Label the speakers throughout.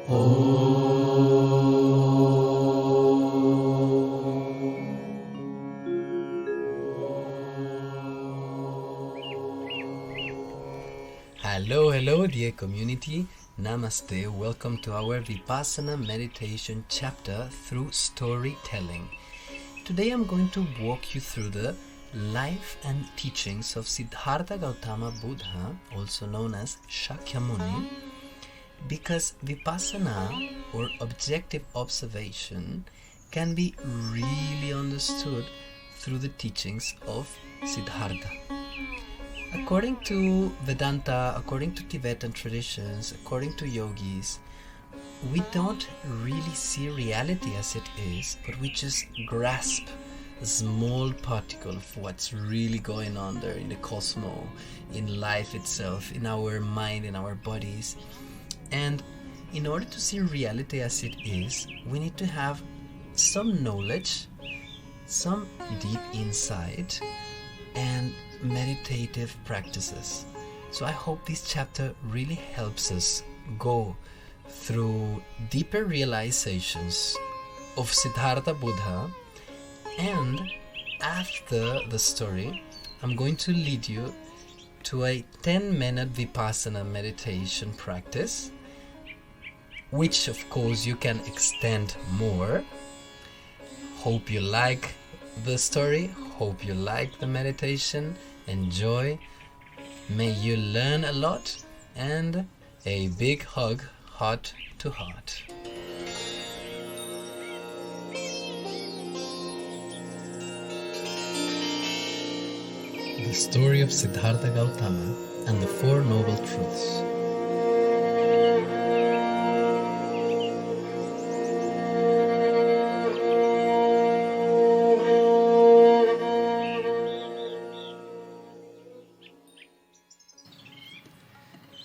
Speaker 1: Hello dear community, Namaste, welcome to our Vipassanā Meditation chapter through storytelling. Today I'm going to walk you through the life and teachings of Siddhartha Gautama Buddha, also known as Shakyamuni, because Vipassana, or objective observation, can be really understood through the teachings of Siddhartha. According to Vedanta, according to Tibetan traditions, according to yogis, we don't really see reality as it is, but we just grasp a small particle of what's really going on there in the cosmos, in life itself, in our mind, in our bodies. And in order to see reality as it is, we need to have some knowledge, some deep insight, and meditative practices. So I hope this chapter really helps us go through deeper realizations of Siddhartha Buddha, and after the story I'm going to lead you to a 10-minute Vipassana meditation practice, which of course you can extend more. Hope you like the story, hope you like the meditation. Enjoy, may you learn a lot, and a big hug, heart to heart. The story of Siddhartha Gautama and the Four Noble Truths.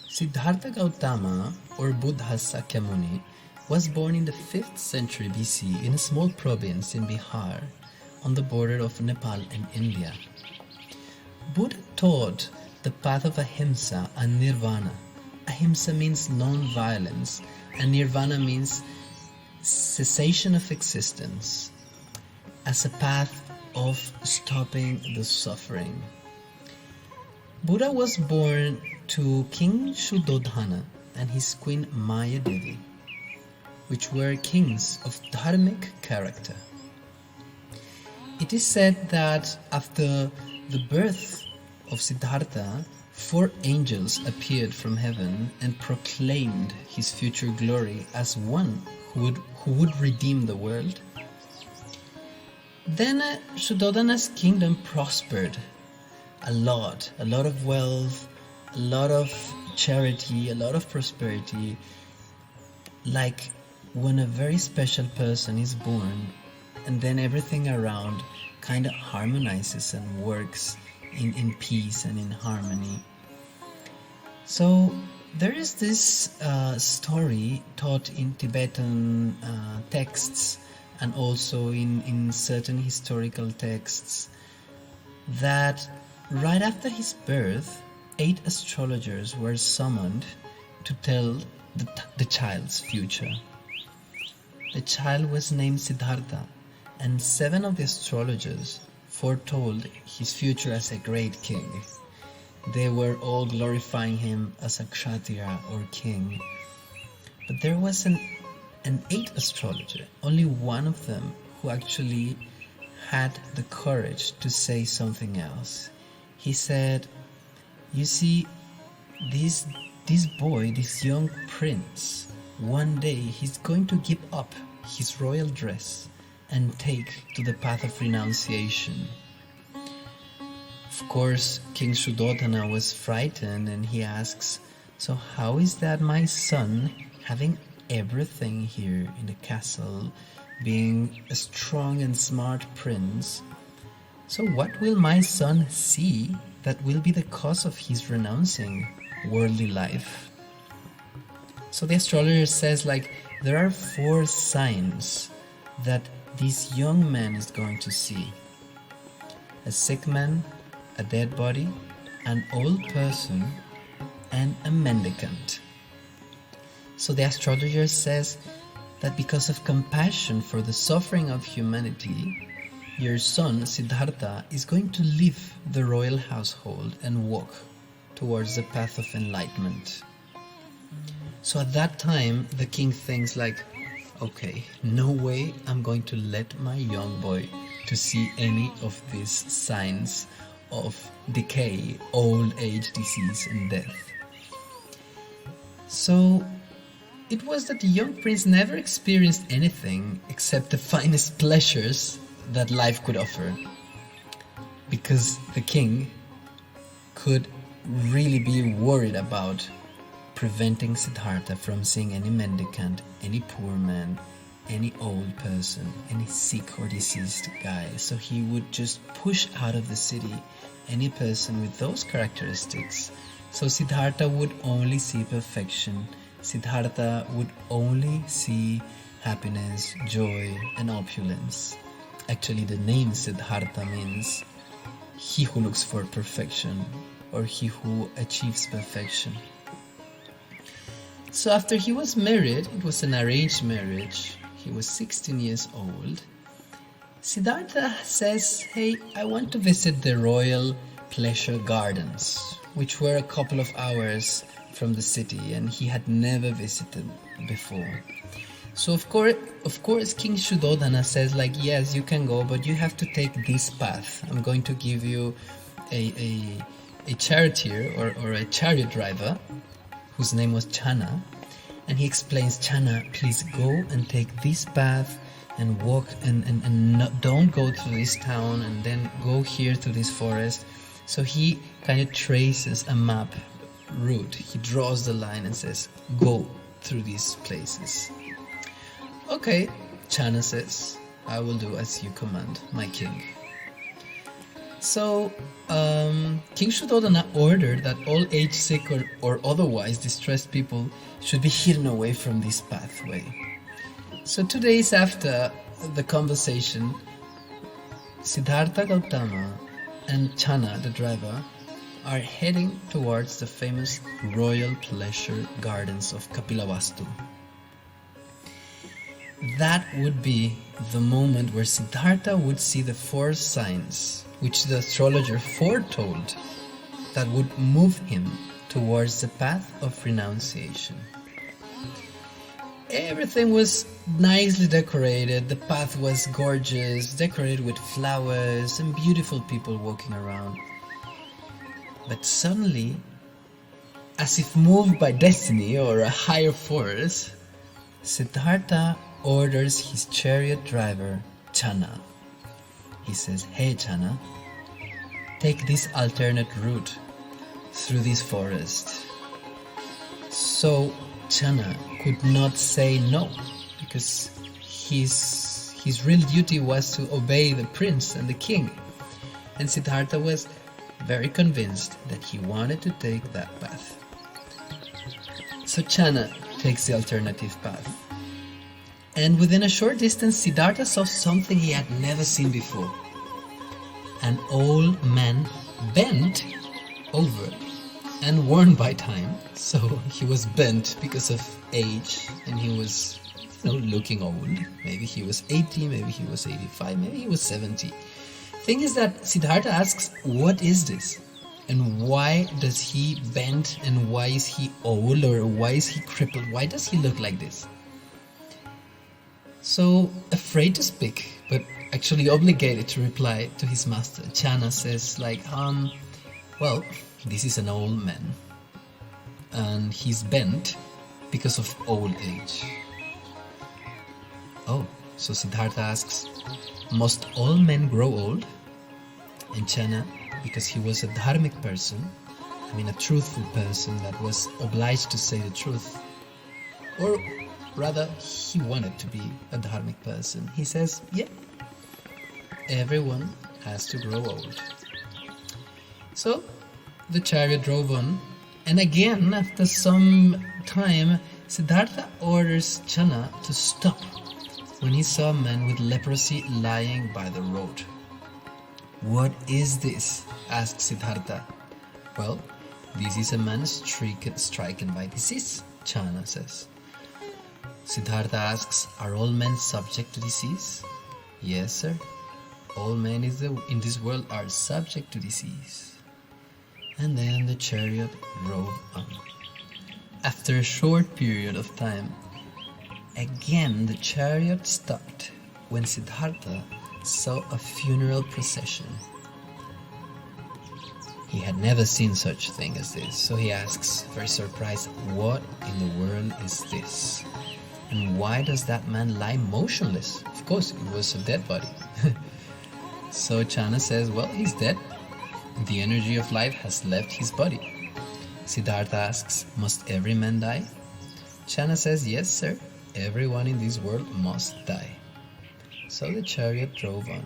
Speaker 1: Siddhartha Gautama, or Buddha Sakyamuni, was born in the 5th century BC in a small province in Bihar on the border of Nepal and India. Buddha taught the path of ahimsa and nirvana. Ahimsa means non-violence and nirvana means cessation of existence, as a path of stopping the suffering. Buddha was born to King Shuddhodhana and his queen Maya Devi, which were kings of dharmic character. It is said that after the birth of Siddhartha, 4 angels appeared from heaven and proclaimed his future glory as one who would redeem the world. Then Shuddhodhana's kingdom prospered a lot of wealth, a lot of charity, a lot of prosperity, like when a very special person is born and then everything around kind of harmonizes and works in peace and in harmony. So there is this story taught in Tibetan texts and also in certain historical texts that right after his birth, 8 astrologers were summoned to tell the child's future. The child was named Siddhartha, and 7 of the astrologers foretold his future as a great king. They were all glorifying him as a kshatriya or king. But there was an 8th astrologer, only one of them, who actually had the courage to say something else. He said, "You see, this boy, this young prince, one day he's going to give up his royal dress and take to the path of renunciation." Of course, King Shuddhodhana was frightened and he asks, "So how is that my son, having everything here in the castle, being a strong and smart prince, so what will my son see that will be the cause of his renouncing worldly life?" So the astrologer says, there are 4 signs that this young man is going to see: a sick man, a dead body, an old person, and a mendicant. So the astrologer says that because of compassion for the suffering of humanity, your son Siddhartha is going to leave the royal household and walk towards the path of enlightenment. So at that time, the king thinks like, okay, no way I'm going to let my young boy to see any of these signs of decay, old age, disease and death. So it was that the young prince never experienced anything except the finest pleasures that life could offer, because the king could really be worried about preventing Siddhartha from seeing any mendicant, any poor man, any old person, any sick or diseased guy. So he would just push out of the city any person with those characteristics. So Siddhartha would only see perfection. Siddhartha would only see happiness, joy and opulence. Actually, the name Siddhartha means he who looks for perfection, or he who achieves perfection. So after he was married, it was an arranged marriage, he was 16 years old, Siddhartha says, hey, I want to visit the royal pleasure gardens, which were a couple of hours from the city, and he had never visited before. So of course, King Shuddhodana says like, yes, you can go, but you have to take this path. I'm going to give you a charioteer or a chariot driver whose name was Channa, and he explains, Channa, please go and take this path and walk and don't go to this town and then go here to this forest. So he kind of traces a map route. He draws the line and says, go through these places. Okay, Channa says, I will do as you command, my king. So King Shuddhodana ordered that all age sick or otherwise distressed people should be hidden away from this pathway. So 2 days after the conversation, Siddhartha, Gautama and Channa, the driver, are heading towards the famous royal pleasure gardens of Kapilavastu. That would be the moment where Siddhartha would see the 4 signs which the astrologer foretold that would move him towards the path of renunciation. Everything was nicely decorated, the path was gorgeous, decorated with flowers and beautiful people walking around. But suddenly, as if moved by destiny or a higher force, Siddhartha orders his chariot driver, Channa. He says, hey Channa, take this alternate route through this forest. So Channa could not say no, because his real duty was to obey the prince and the king. And Siddhartha was very convinced that he wanted to take that path. So Channa takes the alternative path. And within a short distance, Siddhartha saw something he had never seen before. An old man bent over and worn by time. So he was bent because of age, and he was, looking old. Maybe he was 80, maybe he was 85, maybe he was 70. Thing is that Siddhartha asks, what is this? And why does he bend, and why is he old, or why is he crippled? Why does he look like this? So, afraid to speak, but actually obligated to reply to his master, Channa says well, this is an old man, and he's bent because of old age. Oh, so Siddhartha asks, must all men grow old? And Channa, because he was a dharmic person, a truthful person that was obliged to say the truth, or rather, he wanted to be a dharmic person. He says, yeah, everyone has to grow old. So, the chariot drove on, and again, after some time, Siddhartha orders Channa to stop when he saw a man with leprosy lying by the road. What is this? Asked Siddhartha. Well, this is a man stricken by disease, Channa says. Siddhartha asks, are all men subject to disease? Yes, sir. All men in this world are subject to disease. And then the chariot drove on. After a short period of time, again the chariot stopped when Siddhartha saw a funeral procession. He had never seen such a thing as this, so he asks, very surprised, what in the world is this? And why does that man lie motionless? Of course, it was a dead body. So Channa says, well, he's dead. The energy of life has left his body. Siddhartha asks, must every man die? Channa says, yes, sir. Everyone in this world must die. So the chariot drove on.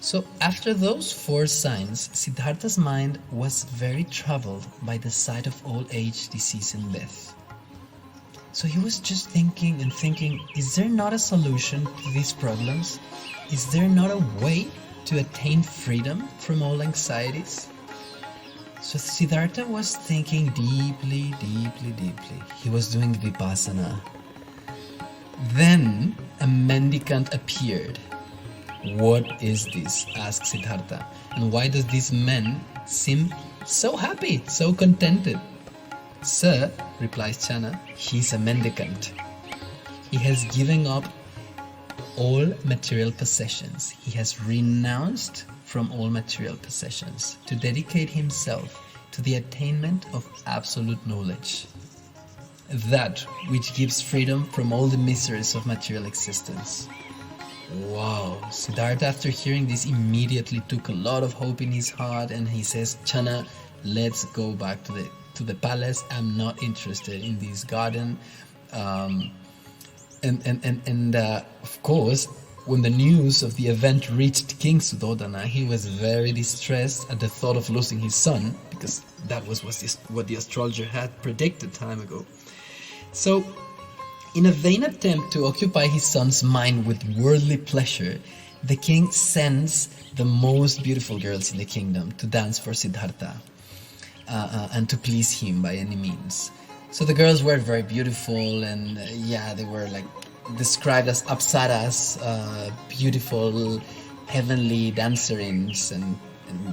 Speaker 1: So after those 4 signs, Siddhartha's mind was very troubled by the sight of old age, disease and death. So he was just thinking and thinking, is there not a solution to these problems? Is there not a way to attain freedom from all anxieties? So Siddhartha was thinking deeply. He was doing Vipassanā. Then a mendicant appeared. What is this? Asked Siddhartha. And why does this man seem so happy, so contented? Sir, replies Channa, he is a mendicant. He has given up all material possessions. He has renounced from all material possessions to dedicate himself to the attainment of absolute knowledge, that which gives freedom from all the miseries of material existence. Wow! Siddhartha, after hearing this, immediately took a lot of hope in his heart, and he says, Channa, let's go back to the palace. I'm not interested in this garden. Of course, when the news of the event reached King Suddhodana, he was very distressed at the thought of losing his son, because that was what the astrologer had predicted time ago. So, in a vain attempt to occupy his son's mind with worldly pleasure, the king sends the most beautiful girls in the kingdom to dance for Siddhartha and to please him by any means. So the girls were very beautiful, and they were like described as apsaras, beautiful heavenly dancerines, and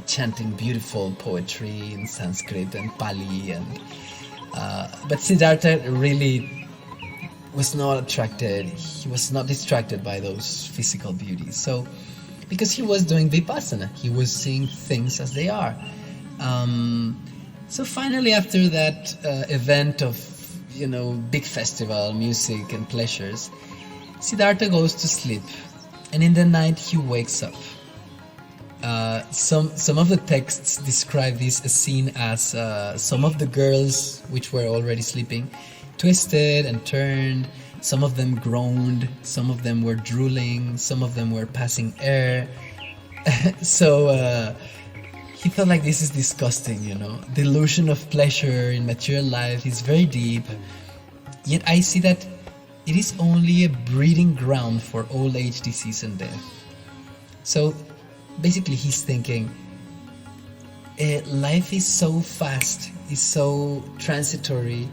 Speaker 1: chanting beautiful poetry in Sanskrit and Pali. But Siddhartha really was not attracted. He was not distracted by those physical beauties. So, because he was doing Vipassana, he was seeing things as they are. So finally, after that event of, big festival, music and pleasures, Siddhartha goes to sleep, and in the night he wakes up. Some of the texts describe this scene as some of the girls, which were already sleeping, twisted and turned. Some of them groaned, some of them were drooling, some of them were passing air. So he felt like this is disgusting, The illusion of pleasure in material life is very deep. Yet I see that it is only a breeding ground for old age, disease and death. So basically he's thinking, life is so fast, is so transitory,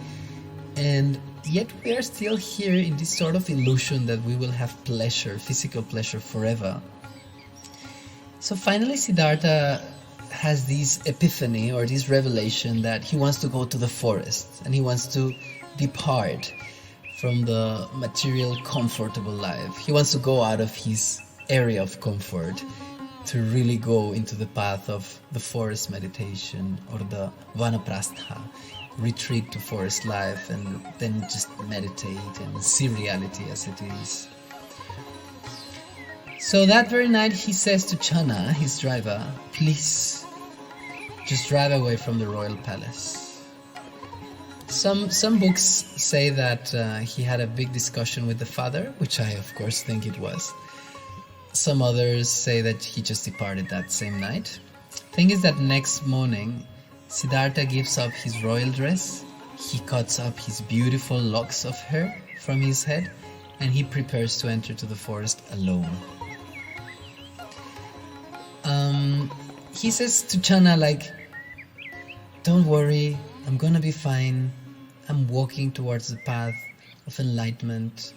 Speaker 1: and yet we are still here in this sort of illusion that we will have pleasure, physical pleasure forever. So finally Siddhartha has this epiphany or this revelation that he wants to go to the forest, and he wants to depart from the material comfortable life. He wants to go out of his area of comfort to really go into the path of the forest meditation, or the vanaprastha, retreat to forest life, and then just meditate and see reality as it is. So that very night he says to Channa, his driver, please, just drive away from the royal palace. Some books say that he had a big discussion with the father, which I of course think it was. Some others say that he just departed that same night. Thing is that next morning, Siddhartha gives up his royal dress, he cuts up his beautiful locks of hair from his head, and he prepares to enter to the forest alone. He says to Channa, don't worry, I'm gonna be fine. I'm walking towards the path. of enlightenment,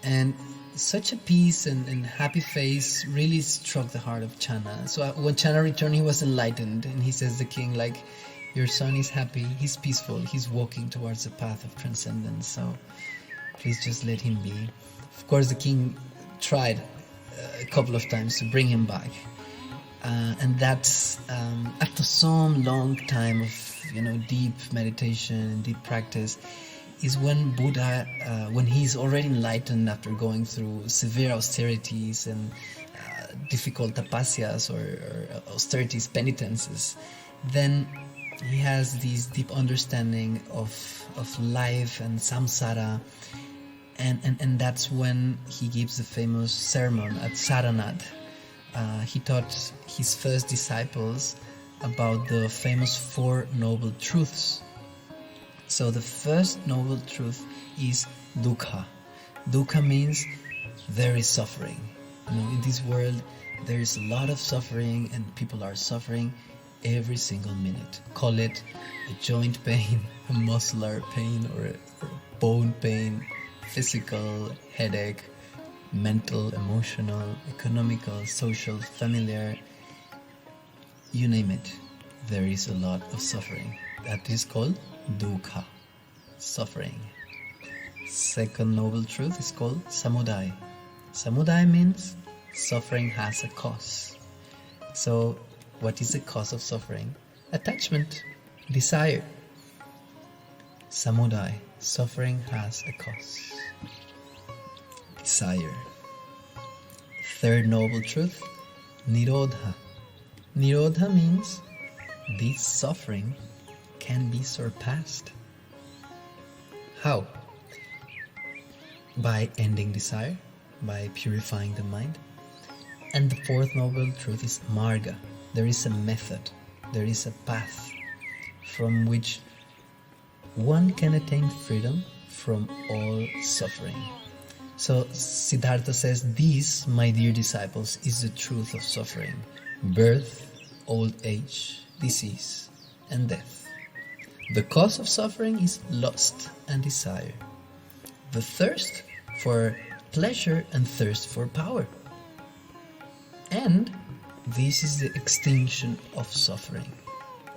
Speaker 1: and such a peace and happy face really struck the heart of Channa. So when Channa returned, he was enlightened, and he says the king, like, your son is happy, he's peaceful, he's walking towards the path of transcendence, so please just let him be. Of course, the king tried a couple of times to bring him back, and that's after some long time of deep meditation, deep practice, is when Buddha, when he's already enlightened after going through severe austerities and difficult tapasyas or austerities, penitences, then he has this deep understanding of life and samsara, and that's when he gives the famous sermon at Saranath. He taught his first disciples about the famous Four Noble Truths. So the first noble truth is dukkha. Dukkha means there is suffering. In this world there is a lot of suffering, and people are suffering every single minute. Call it a joint pain, a muscular pain, or a bone pain, physical, headache, mental, emotional, economical, social, familiar, you name it. There is a lot of suffering. That is called dukkha, suffering. Second noble truth is called samudaya. Samudaya means suffering has a cause. So what is the cause of suffering? Attachment, desire. Samudaya, suffering has a cause. Desire. Third noble truth, nirodha. Nirodha means this suffering can be surpassed. How? By ending desire, by purifying the mind. And the fourth noble truth is marga. There is a method, there is a path from which one can attain freedom from all suffering. So Siddhartha says, this, my dear disciples, is the truth of suffering: birth, old age, disease, and death. The cause of suffering is lust and desire, the thirst for pleasure and thirst for power. And this is the extinction of suffering.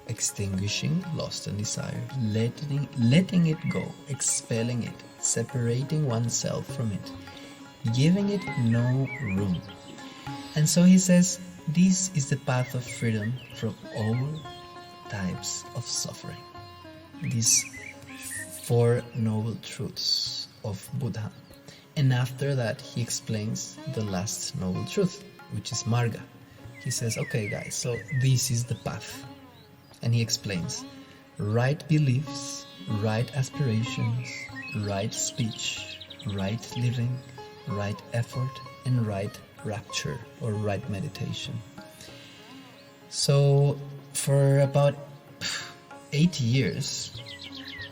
Speaker 1: Extinguishing lust and desire, letting it go, expelling it, separating oneself from it, giving it no room. And so he says, this is the path of freedom from all types of suffering. These four noble truths of Buddha. And after that he explains the last noble truth, which is marga. He says, okay guys, so this is the path. And he explains: right beliefs, right aspirations, right speech, right living, right effort, and right rapture or right meditation. So for about 8 years,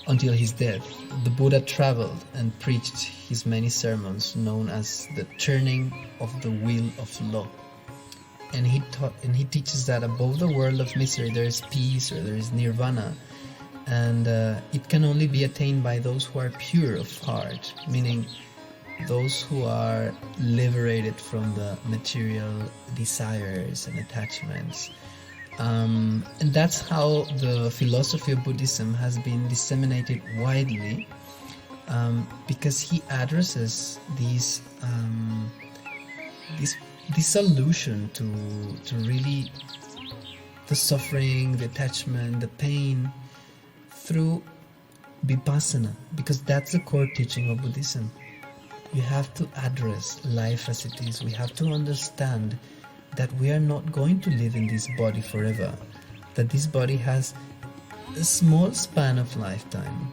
Speaker 1: until his death, the Buddha traveled and preached his many sermons known as the turning of the wheel of law. And he teaches that above the world of misery there is peace, or there is nirvana, and it can only be attained by those who are pure of heart, meaning those who are liberated from the material desires and attachments. And that's how the philosophy of Buddhism has been disseminated widely, because he addresses this solution to really the suffering, the attachment, the pain through Vipassanā, because that's the core teaching of Buddhism. We have to address life as it is. We have to understand that we are not going to live in this body forever, that this body has a small span of lifetime,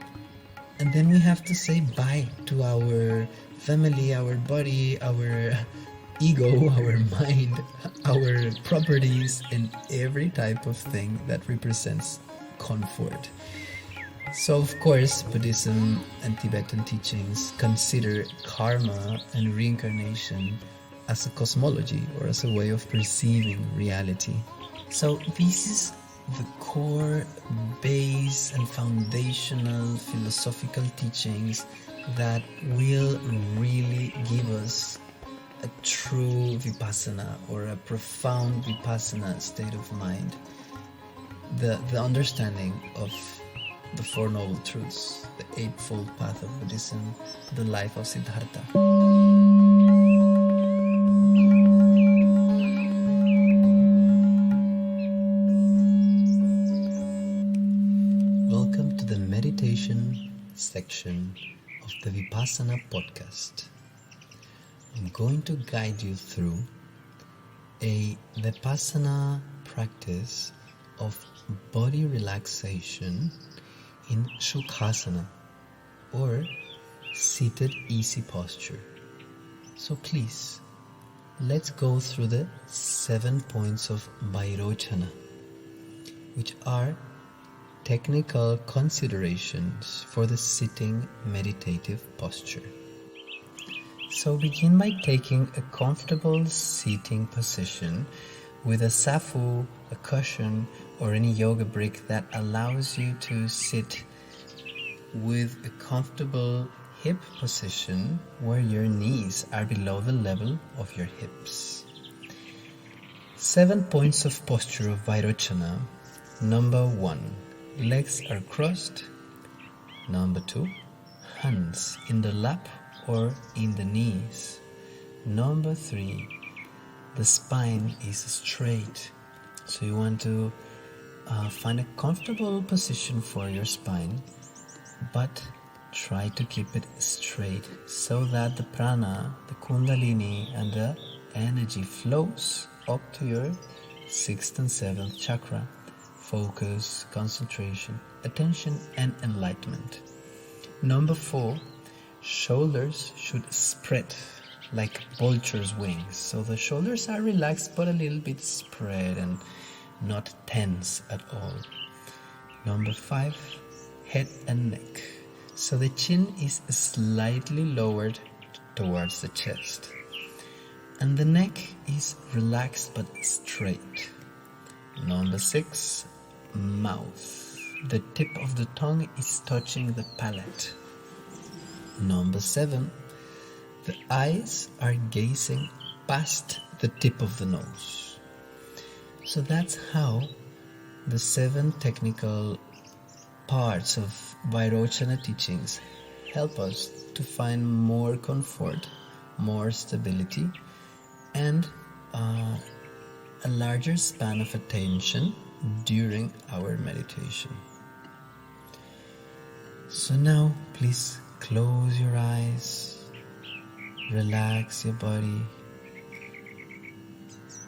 Speaker 1: and then we have to say bye to our family, our body, our ego, our mind, our properties, and every type of thing that represents comfort. So of course Buddhism and Tibetan teachings consider karma and reincarnation as a cosmology, or as a way of perceiving reality. So this is the core base and foundational philosophical teachings that will really give us a true Vipassana or a profound Vipassana state of mind. The understanding of the Four Noble Truths, the Eightfold Path of Buddhism, the life of Siddhartha. Welcome to the meditation section of the Vipassana podcast. I'm going to guide you through a Vipassana practice of body relaxation in Sukhasana or seated easy posture. So please, let's go through the 7 points of Vairochana, which are technical considerations for the sitting meditative posture. So begin by taking a comfortable seating position with a safu, a cushion, or any yoga brick that allows you to sit with a comfortable hip position where your knees are below the level of your hips. 7 points of posture of Vairochana. Number 1, legs are crossed. Number 2, hands in the lap or in the knees. Number 3, the spine is straight. So you want to find a comfortable position for your spine, but try to keep it straight so that the prana, the kundalini, and the energy flows up to your 6th and 7th chakra. Focus, concentration, attention, and enlightenment. Number 4, shoulders should spread like vulture's wings. So the shoulders are relaxed but a little bit spread and not tense at all. Number 5, head and neck. So the chin is slightly lowered towards the chest. And the neck is relaxed but straight. Number 6, mouth. The tip of the tongue is touching the palate. Number 7, the eyes are gazing past the tip of the nose. So that's how the 7 technical parts of Vairochana teachings help us to find more comfort, more stability, and a larger span of attention during our meditation. So now please close your eyes, relax your body,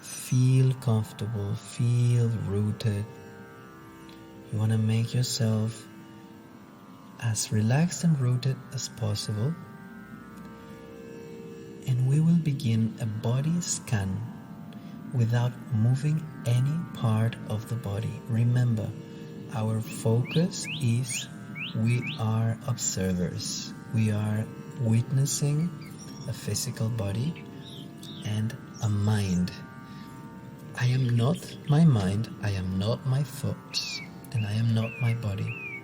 Speaker 1: feel comfortable, feel rooted. You want to make yourself as relaxed and rooted as possible. And we will begin a body scan without moving any part of the body. Remember, our focus is we are observers. We are witnessing a physical body and a mind. I am not my mind, I am not my thoughts, and I am not my body.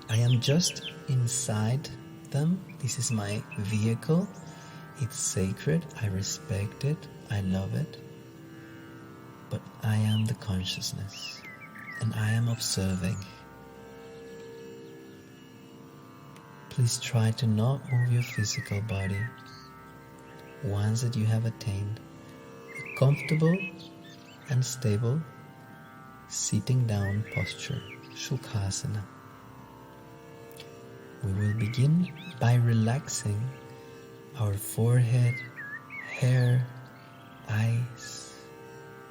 Speaker 1: I am just inside them. This is my vehicle. It's sacred, I respect it, I love it. But I am the consciousness, and I am observing. Please try to not move your physical body. Once that you have attained a comfortable and stable sitting down posture, Sukhasana, we will begin by relaxing our forehead, hair, eyes,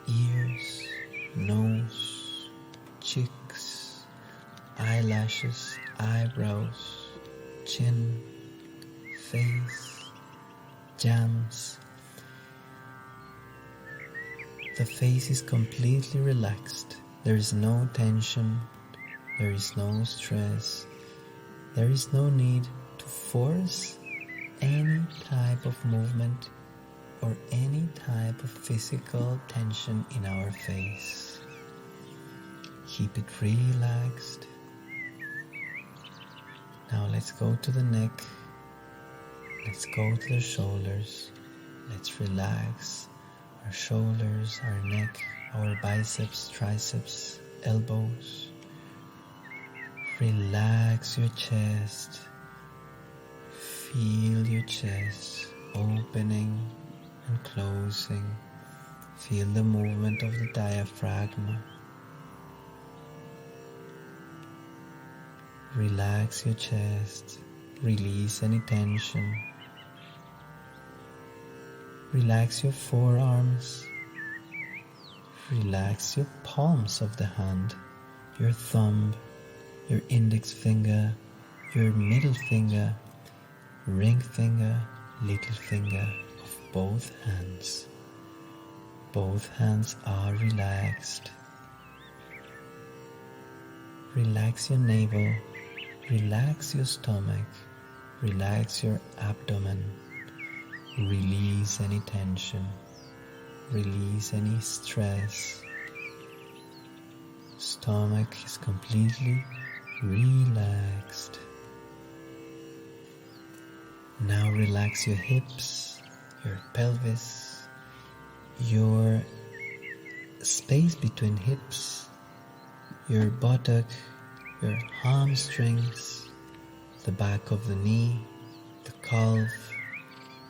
Speaker 1: ears, nose, cheeks, eyelashes, eyebrows, chin, face, jams. The face is completely relaxed. There is no tension, there is no stress, there is no need to force any type of movement or any type of physical tension in our face. Keep it relaxed. Now let's go to the neck. Let's go to the shoulders. Let's relax our shoulders, our neck, our biceps, triceps, elbows. Relax your chest. Feel your chest opening and closing. Feel the movement of the diaphragm. Relax your chest. Release any tension. Relax your forearms. Relax your palms of the hand, your thumb, your index finger, your middle finger, ring finger, little finger of both hands. Both hands are relaxed. Relax your navel. Relax your stomach. Relax your abdomen. Release any tension. Release any stress. Stomach is completely relaxed. Now relax your hips, your pelvis, your space between hips, your buttock, your hamstrings, the back of the knee, the calf,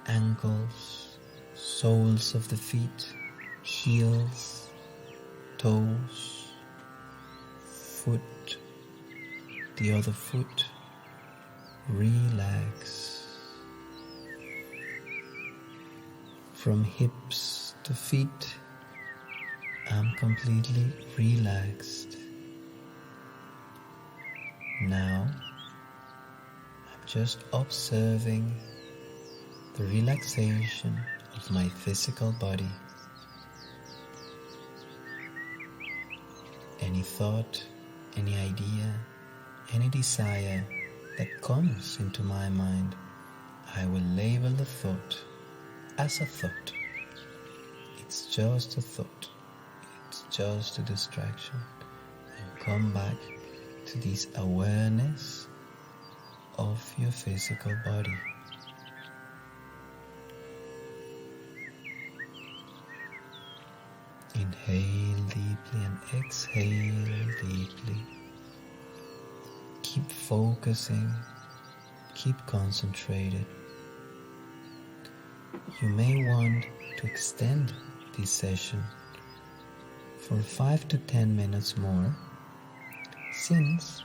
Speaker 1: ankles, soles of the feet, heels, toes, foot, the other foot. Relax. From hips to feet, I'm completely relaxed. Now, I'm just observing the relaxation of my physical body. Any thought, any idea, any desire that comes into my mind, I will label the thought as a thought. It's just a thought. It's just a distraction. And come back to this awareness of your physical body. Inhale deeply and exhale deeply. Keep focusing, keep concentrated. You may want to extend this session for 5 to 10 minutes more, since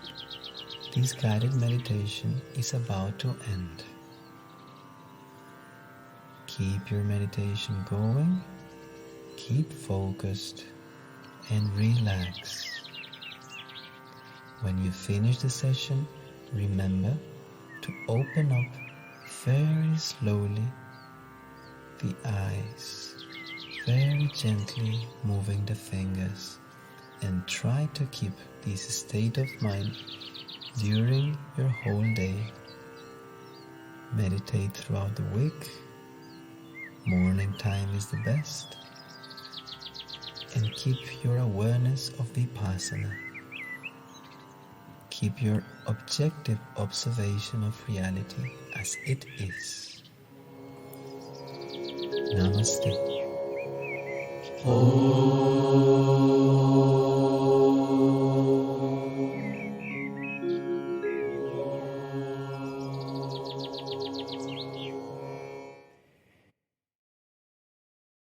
Speaker 1: this guided meditation is about to end. Keep your meditation going, keep focused, and relax. When you finish the session, remember to open up very slowly the eyes, very gently moving the fingers, and try to keep this state of mind during your whole day. Meditate throughout the week. Morning time is the best. And keep your awareness of Vipassana. Keep your objective observation of reality as it is. Namaste. Om.